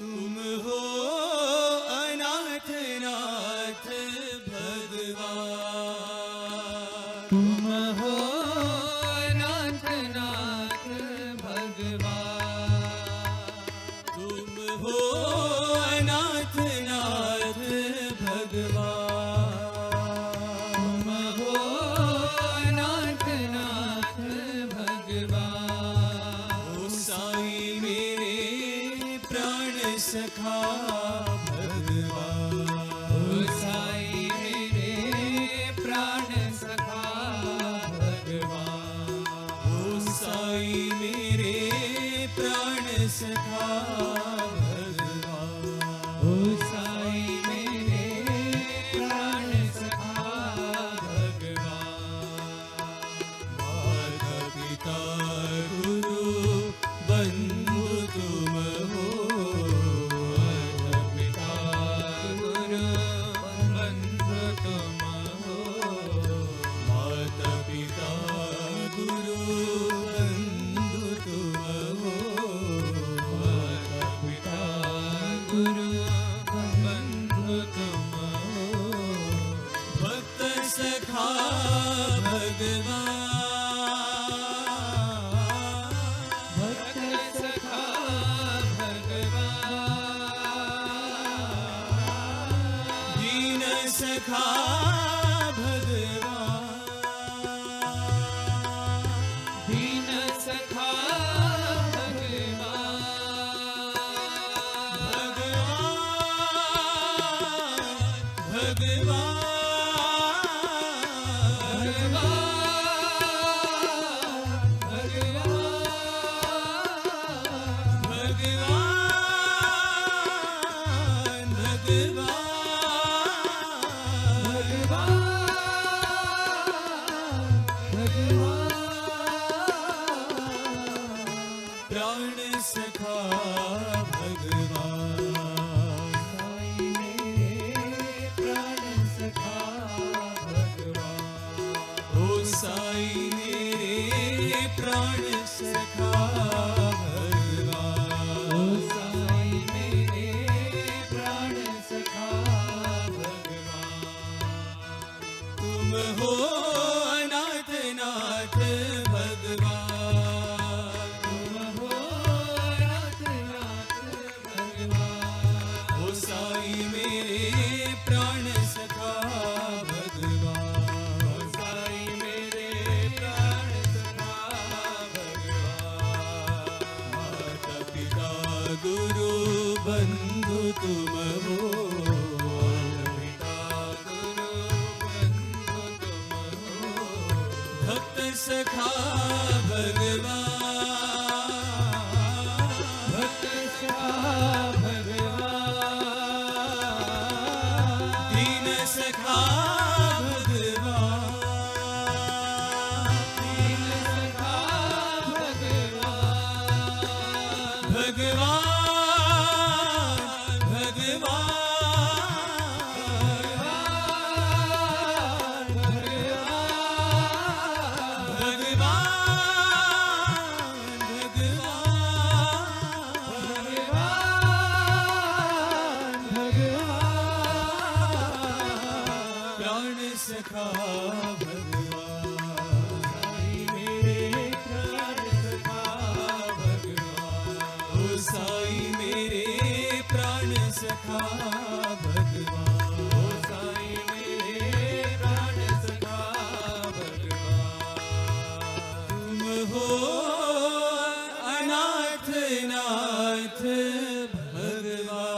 तुम हो अनाथ नाथ भगवान, तुम हो अनाथ नाथ भगवान, तुम हो अनाथ नाथ भगवान, तुम हो अनाथ नाथ भगवान। ओ साई मेरे प्राण सखा भगवान, ओ साई मेरे प्राण सखा भगवान, ओ साई मेरे प्राण सखा भगवान, ओ साई मेरे प्राण सखा भगवान। माता पिता गुरु बंधु तुम हो, माता पिता गुरु बंधु तुम हो, माता पिता गुरु बंधु तुम हो, माता पिता गुरु बंधु तुम हो। भक्त सखा भगवान, भक्त सखा भगवान, दीन सखा भगवान, दीन सखा भगवान, भगवान, भगवान, प्राण सखा भगवान, साई मेरे प्राण सखा भगवान, ओ साई मेरे प्राण सखा भगवान, ओ साई मेरे प्राण सखा भगवान। तुम हो अनाथ नाथ भगवान, तुम हो अनाथ नाथ भगवान, ओ साई मेरे प्राण सखा भगवान, ओ साई मेरे प्राण सखा भगवान। माता पिता गुरु बंधु तुम हो, पिता गुरु बंधु तुम हो, भक्त सखा भगवान, भक्त सखा भगवान, दीन सखा भगवान, दीन सखा भगवान, भगवान, भगवान, प्राण सखा भगवान, साई मेरे प्राण सखा भगवान, ओ साई मेरे प्राण सखा भगवान, ओ साई मेरे प्राण सखा भगवान। तुम हो अनाथ नाथ भगवान,